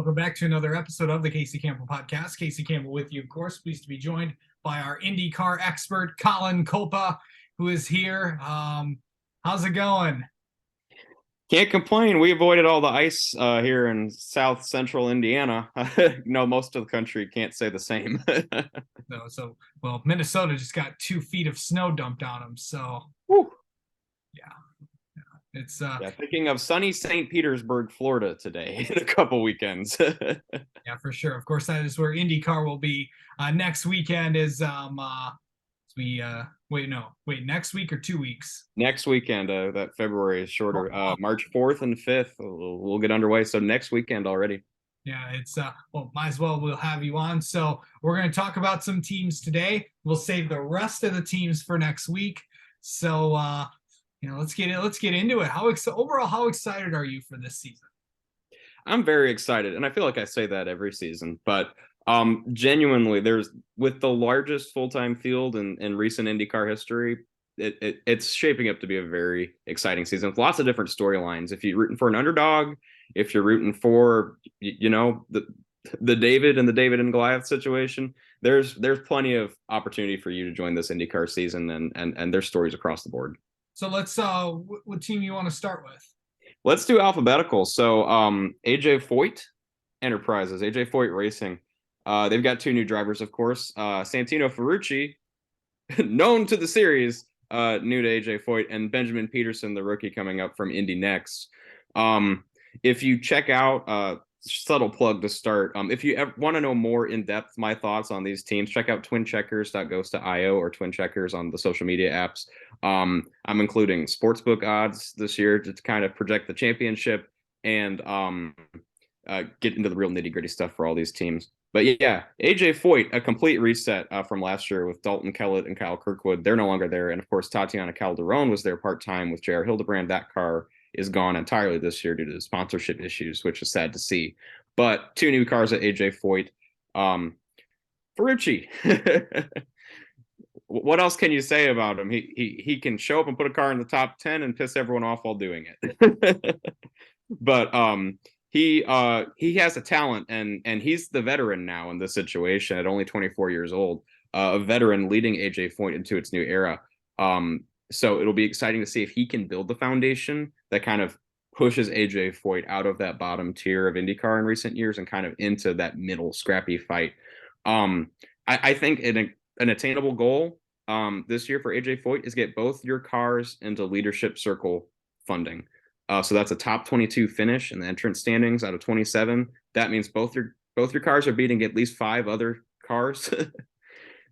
Welcome back to another episode of the Casey Campbell Podcast. Casey Campbell with you, of course. Pleased to be joined by our Indycar expert, Colin Kulpa, who is here. How's it going? Can't complain. We avoided all the ice here in South Central Indiana. No, most of the country can't say the same. Well, Minnesota just got 2 feet of snow dumped on them. So, Whew. yeah, it's Yeah, thinking of sunny St. Petersburg, Florida today in a couple weekends. yeah, for sure. Of course, that is where IndyCar will be next weekend. Is next week or 2 weeks? Next weekend, that February is shorter. March 4th and 5th, we'll get underway. So next weekend already. Yeah, it's might as well we'll have you on. So we're going to talk about some teams today. We'll save the rest of the teams for next week. So let's get into it. Overall, how excited are you for this season? I'm very excited, and I feel like I say that every season, but genuinely, there's with the largest full-time field in recent IndyCar history, it's shaping up to be a very exciting season with lots of different storylines. If you're rooting for an underdog, if you're rooting for the David and Goliath situation, there's plenty of opportunity for you to join this IndyCar season, and there's stories across the board. So let's what team you want to start with? Let's do alphabetical. So AJ Foyt Enterprises, AJ Foyt Racing. They've got two new drivers, of course. Santino Ferrucci, known to the series, new to AJ Foyt, and Benjamin Peterson, the rookie coming up from Indy Next. If you check out, subtle plug to start, if you want to know more in depth my thoughts on these teams, check out twincheckers.ghost.io or Twin Checkers on the social media apps. I'm including sportsbook odds this year to kind of project the championship and get into the real nitty-gritty stuff for all these teams. But yeah, AJ Foyt, a complete reset from last year with Dalton Kellett and Kyle Kirkwood. They're no longer there. And of course, Tatiana Calderon was there part-time with J.R. Hildebrand. That car is gone entirely this year due to sponsorship issues, which is sad to see. But two new cars at AJ Foyt. Ferrucci. What else can you say about him? He can show up and put a car in the top 10 and piss everyone off while doing it. But he has a talent, and he's the veteran now in this situation at only 24 years old, a veteran leading AJ Foyt into its new era. So it'll be exciting to see if he can build the foundation that kind of pushes AJ Foyt out of that bottom tier of IndyCar in recent years and kind of into that middle scrappy fight. I think an attainable goal this year for AJ Foyt is get both your cars into leadership circle funding. So that's a top 22 finish in the entrance standings out of 27. That means both your cars are beating at least 5 other cars.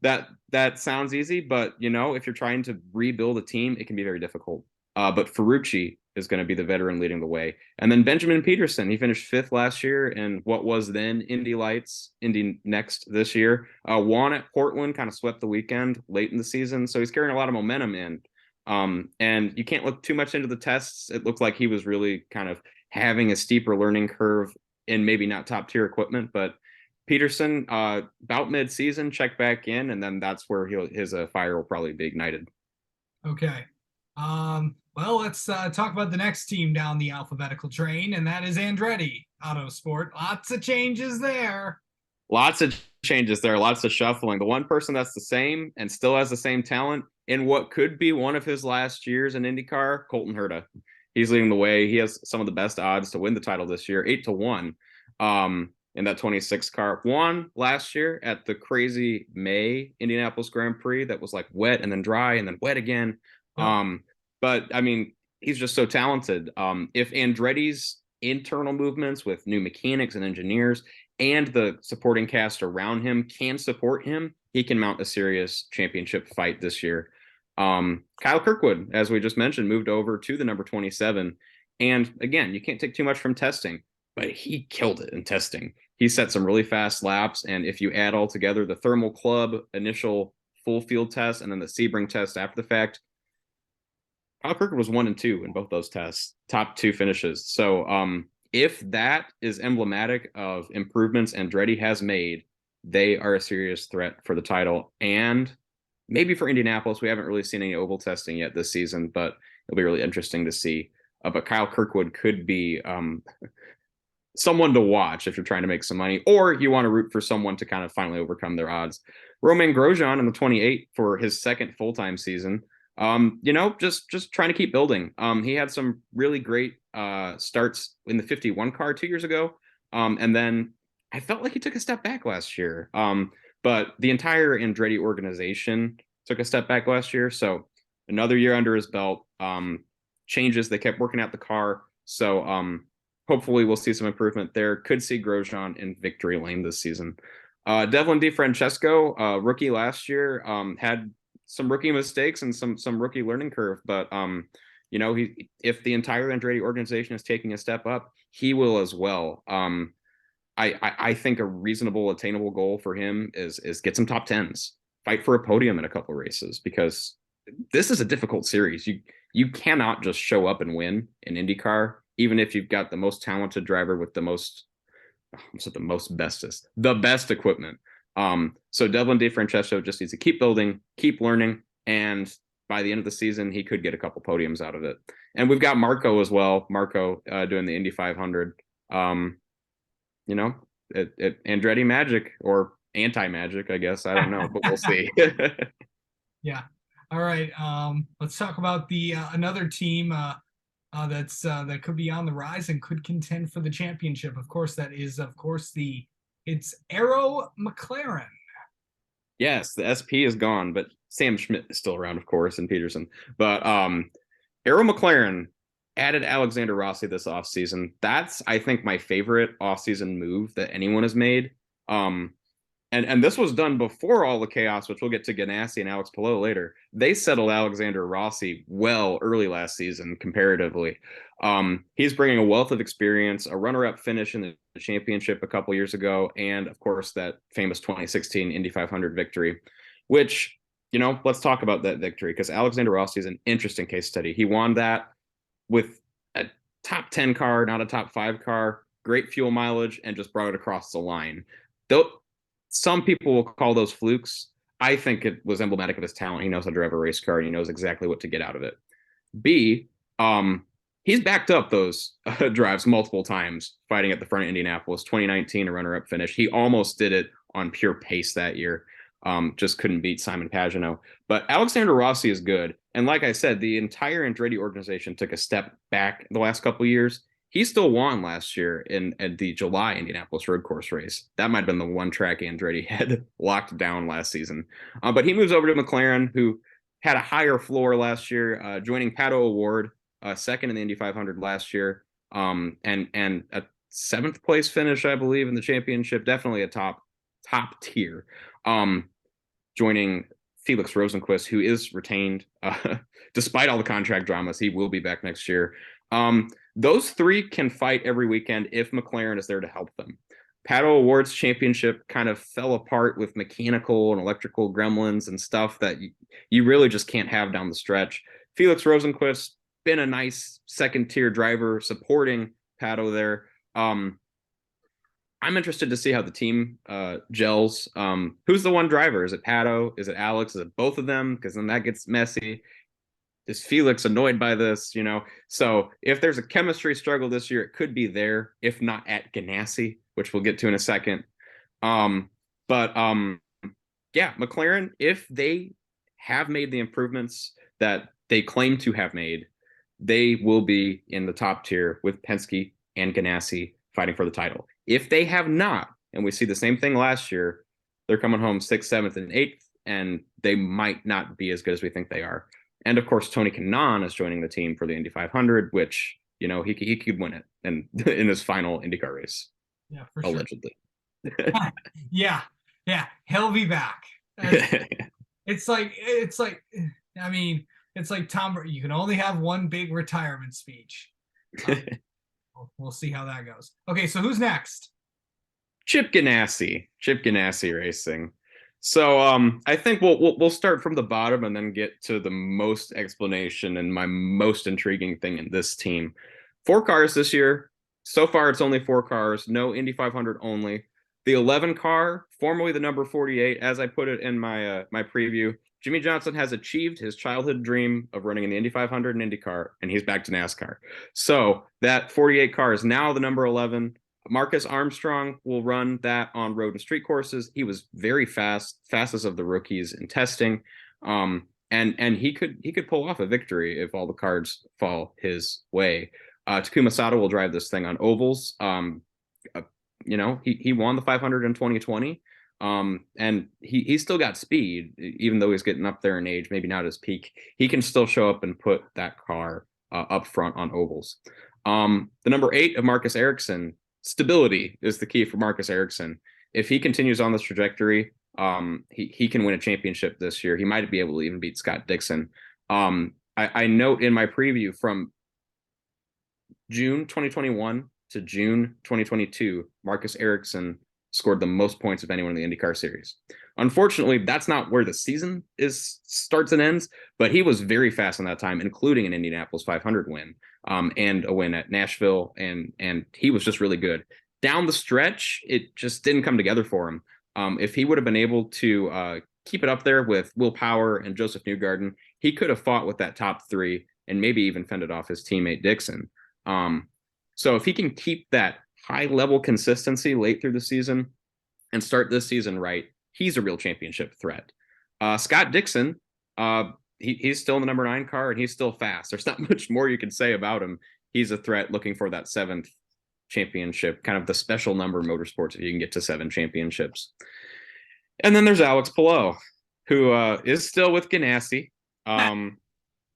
That sounds easy, but if you're trying to rebuild a team, it can be very difficult. But Ferrucci is going to be the veteran leading the way. And then Benjamin Peterson, he finished 5th last year in what was then Indy Lights, Indy Next this year. Won at Portland, kind of swept the weekend late in the season. So he's carrying a lot of momentum in. And you can't look too much into the tests. It looked like he was really kind of having a steeper learning curve in maybe not top tier equipment, but Peterson, about mid-season, check back in, and then that's where his fire will probably be ignited. Okay. Well, let's talk about the next team down the alphabetical train, and that is Andretti Autosport. Lots of changes there. Lots of changes there, lots of shuffling. The one person that's the same and still has the same talent in what could be one of his last years in IndyCar, Colton Herta. He's leading the way. He has some of the best odds to win the title this year, 8-1. In that 26 car. Won last year at the crazy May Indianapolis Grand Prix that was like wet and then dry and then wet again. Yeah. But I mean, he's just so talented. If Andretti's internal movements with new mechanics and engineers and the supporting cast around him can support him, he can mount a serious championship fight this year. Kyle Kirkwood, as we just mentioned, moved over to the number 27. And again, you can't take too much from testing, but he killed it in testing. He set some really fast laps, and if you add all together the Thermal Club initial full field test and then the Sebring test after the fact, Kyle Kirkwood was 1 and 2 in both those tests, top 2 finishes. So if that is emblematic of improvements Andretti has made, they are a serious threat for the title. And maybe for Indianapolis, we haven't really seen any oval testing yet this season, but it'll be really interesting to see. But Kyle Kirkwood could be someone to watch if you're trying to make some money, or you want to root for someone to kind of finally overcome their odds. Romain Grosjean in the 28 for his second full-time season. Just trying to keep building. He had some really great starts in the 51 car 2 years ago. And then I felt like he took a step back last year. But the entire Andretti organization took a step back last year. So another year under his belt. Changes. They kept working out the car. So hopefully we'll see some improvement there. Could see Grosjean in victory lane this season. Devlin DeFrancesco, rookie last year, had some rookie mistakes and some rookie learning curve, but if the entire Andretti organization is taking a step up, he will as well. I think a reasonable, attainable goal for him is get some top tens, fight for a podium in a couple races, because this is a difficult series. You cannot just show up and win in IndyCar, even if you've got the most talented driver with the best equipment. So Devlin DeFrancesco just needs to keep building, keep learning, and by the end of the season, he could get a couple podiums out of it. And we've got Marco as well. Marco doing the Indy 500. Andretti magic or anti-magic, I guess. I don't know, but we'll see. Yeah. All right. Let's talk about the another team that could be on the rise and could contend for the championship. Of course, it's Arrow McLaren. Yes, the SP is gone, but Sam Schmidt is still around, of course, and Peterson. But Arrow McLaren added Alexander Rossi this offseason. That's, I think, my favorite offseason move that anyone has made. And this was done before all the chaos, which we'll get to Ganassi and Alex Palou later. They settled Alexander Rossi well early last season, comparatively. He's bringing a wealth of experience, a runner-up finish in the championship a couple years ago, and of course that famous 2016 Indy 500 victory, which, let's talk about that victory, because Alexander Rossi is an interesting case study. He won that with a top 10 car, not a top 5 car, great fuel mileage, and just brought it across the line. Though some people will call those flukes, I think it was emblematic of his talent. He knows how to drive a race car, and he knows exactly what to get out of it. B, he's backed up those drives multiple times fighting at the front of Indianapolis. 2019, a runner-up finish. He almost did it on pure pace that year. Just couldn't beat Simon Pagenaud. But Alexander Rossi is good. And like I said, the entire Andretti organization took a step back the last couple of years. He still won last year at the July Indianapolis road course race. That might have been the one track Andretti had locked down last season. But he moves over to McLaren, who had a higher floor last year, joining Pato O'Ward, second in the Indy 500 last year, and a 7th place finish, I believe, in the championship. Definitely a top tier. Joining Felix Rosenqvist, who is retained despite all the contract dramas. He will be back next year. Those three can fight every weekend if McLaren is there to help them. Pato O'Ward's championship kind of fell apart with mechanical and electrical gremlins and stuff that you really just can't have down the stretch. Felix Rosenqvist been a nice second-tier driver supporting Pato there. I'm interested to see how the team gels. Who's the one driver? Is it Pato? Is it Alex? Is it both of them? Because then that gets messy. Is Felix annoyed by this? So if there's a chemistry struggle this year, it could be there, if not at Ganassi, which we'll get to in a second. Yeah, McLaren, if they have made the improvements that they claim to have made, they will be in the top tier with Penske and Ganassi fighting for the title. If they have not, and we see the same thing last year, they're coming home 6th, 7th, and 8th, and they might not be as good as we think they are. And of course, Tony Kanaan is joining the team for the Indy 500, which, he could win it in his final IndyCar race. Yeah, for allegedly. Sure. Yeah, he'll be back. It's like Tom Brady. You can only have one big retirement speech. We'll see how that goes. Okay, so who's next? Chip Ganassi Racing. So I think we'll start from the bottom and then get to the most explanation and my most intriguing thing in this team. 4 cars this year. So far, it's only 4 cars. No Indy 500 only. The 11 car, formerly the number 48, as I put it in my preview, Jimmy Johnson has achieved his childhood dream of running in the Indy 500 and IndyCar, and he's back to NASCAR. So that 48 car is now the number 11. Marcus Armstrong will run that on road and street courses. He was very fast, fastest of the rookies in testing. And he could pull off a victory if all the cards fall his way. Takuma Sato will drive this thing on ovals. He won the 500 in 2020. And he's still got speed, even though he's getting up there in age, maybe not his peak. He can still show up and put that car up front on ovals. The number 8 of Marcus Ericsson, stability is the key for Marcus Ericsson. If he continues on this trajectory, he can win a championship this year. He might be able to even beat Scott Dixon. I note in my preview from June 2021 to June 2022, Marcus Ericsson scored the most points of anyone in the IndyCar series. Unfortunately, that's not where the season starts and ends, but he was very fast in that time, including an Indianapolis 500 win, and a win at Nashville, and he was just really good. Down the stretch, it just didn't come together for him. If he would have been able to keep it up there with Will Power and Joseph Newgarden, he could have fought with that top 3 and maybe even fended off his teammate Dixon. So if he can keep that high level consistency late through the season and start this season right, he's a real championship threat. Scott Dixon, he's still in the number 9 car and he's still fast. There's not much more you can say about him. He's a threat looking for that 7th championship, kind of the special number motorsports if you can get to 7 championships. And then there's Alex Palou, who is still with Ganassi.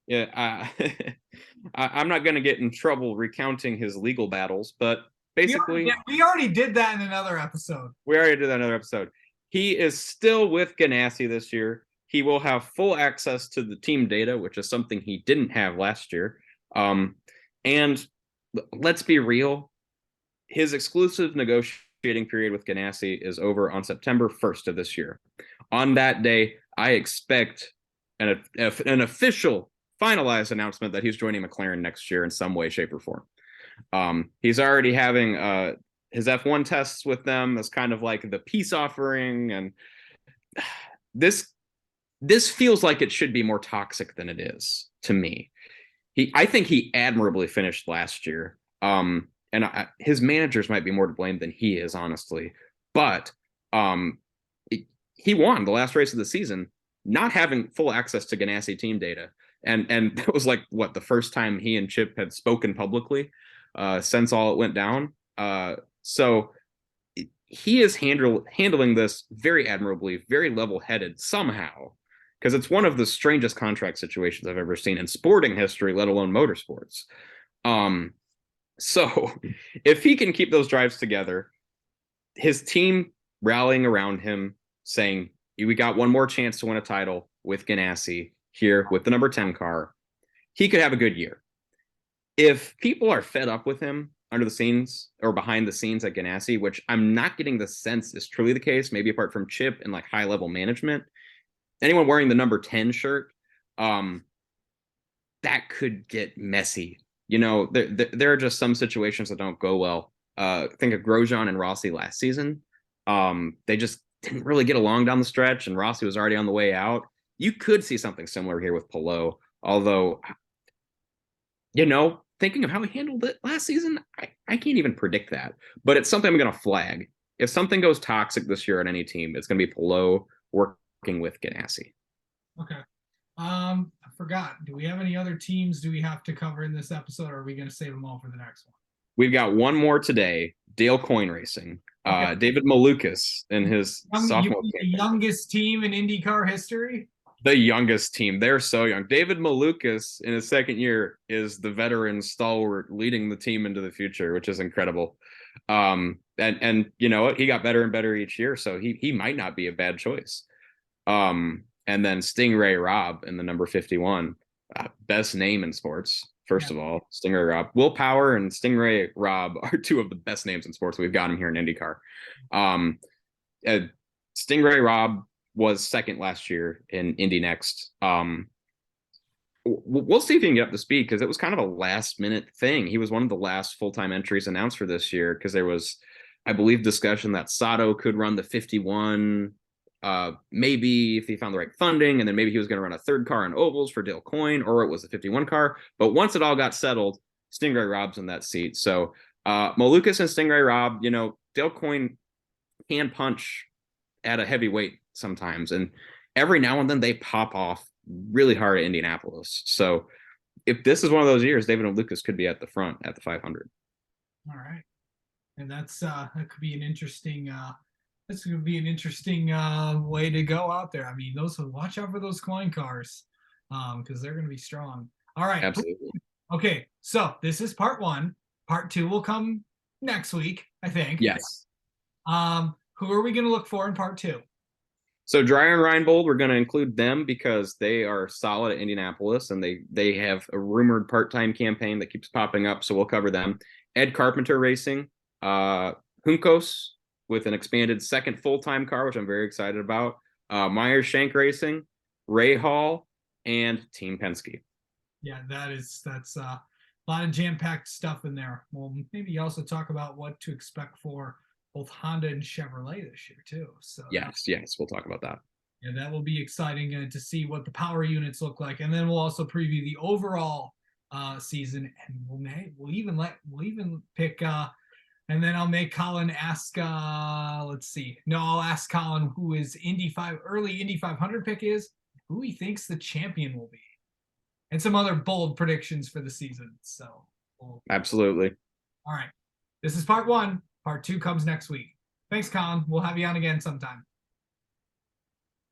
Yeah, I'm not going to get in trouble recounting his legal battles, but basically, we already did that in another episode. He is still with Ganassi this year. He will have full access to the team data, which is something he didn't have last year. And let's be real, his exclusive negotiating period with Ganassi is over on September 1st of this year. On that day, I expect an official finalized announcement that he's joining McLaren next year in some way, shape, or form. He's already having his F1 tests with them as kind of like the peace offering, and this feels like it should be more toxic than it is to me. I think he admirably finished last year, and his managers might be more to blame than he is, honestly. But he won the last race of the season, not having full access to Ganassi team data. And that was like the first time he and Chip had spoken publicly since all it went down. So he is handling this very admirably, very level-headed somehow, because it's one of the strangest contract situations I've ever seen in sporting history, let alone motorsports. So if he can keep those drives together, his team rallying around him, saying, we got one more chance to win a title with Ganassi here with the number 10 car, he could have a good year. If people are fed up with him under the scenes or behind the scenes at Ganassi, which I'm not getting the sense is truly the case, maybe apart from Chip and like high level management, anyone wearing the number 10 shirt, that could get messy. There are just some situations that don't go well. Think of Grosjean and Rossi last season. They just didn't really get along down the stretch, and Rossi was already on the way out. You could see something similar here with Palou, although, thinking of how he handled it last season, I can't even predict that. But it's something I'm going to flag. If something goes toxic this year on any team, it's going to be Palou working with Ganassi. Okay. I forgot. Do we have any other teams do we have to cover in this episode, or are we going to save them all for the next one? We've got one more today, Dale Coyne Racing. Okay. David Malukas in his sophomore campaign. The youngest team in IndyCar history? The youngest team. They're so young. David Malukas in his second year is the veteran stalwart leading the team into the future, which is incredible. And you know what? He got better and better each year, so he might not be a bad choice. And then Stingray Robb in the number 51. Best name in sports. First of all, Stingray Robb. Will Power and Stingray Robb are two of the best names in sports. We've got him here in IndyCar. Stingray Robb was second last year in Indy Next. We'll see if he can get up to speed, because it was kind of a last minute thing. He was one of the last full-time entries announced for this year, because there was, I believe, discussion that Sato could run the 51, maybe if he found the right funding, and then maybe he was going to run a third car on ovals for Dale Coyne, or it was a 51 car. But once it all got settled, Stingray Robb's in that seat. So Malukas and Stingray Robb, you know, Dale Coyne can punch at a heavy weight sometimes, and every now and then they pop off really hard at Indianapolis. So if this is one of those years, David and Lucas could be at the front at the 500. All right. And that could be an interesting this could be an interesting way to go out there. I mean, those watch out for those coin cars because they're going to be strong. All right. Absolutely. Okay, so this is part one. Part two will come next week, I think. Yes. Who are we going to look for in part two? So Dreyer and Reinbold, we're going to include them because they are solid at Indianapolis, and they have a rumored part-time campaign that keeps popping up. So we'll cover them. Ed Carpenter Racing, Juncos with an expanded second full-time car, which I'm very excited about. Myers Shank Racing, Ray Hall, and Team Penske. Yeah, that's a lot of jam-packed stuff in there. Well, maybe also talk about what to expect for both Honda and Chevrolet this year too. So yes, we'll talk about that. Yeah, that will be exciting to see what the power units look like, and then we'll also preview the overall season, and we'll even pick. And then I'll make Colin ask. Let's see. No, I'll ask Colin who his early Indy 500 pick is, who he thinks the champion will be, and some other bold predictions for the season. So absolutely. All right. This is part one. Part two comes next week. Thanks, Colin. We'll have you on again sometime.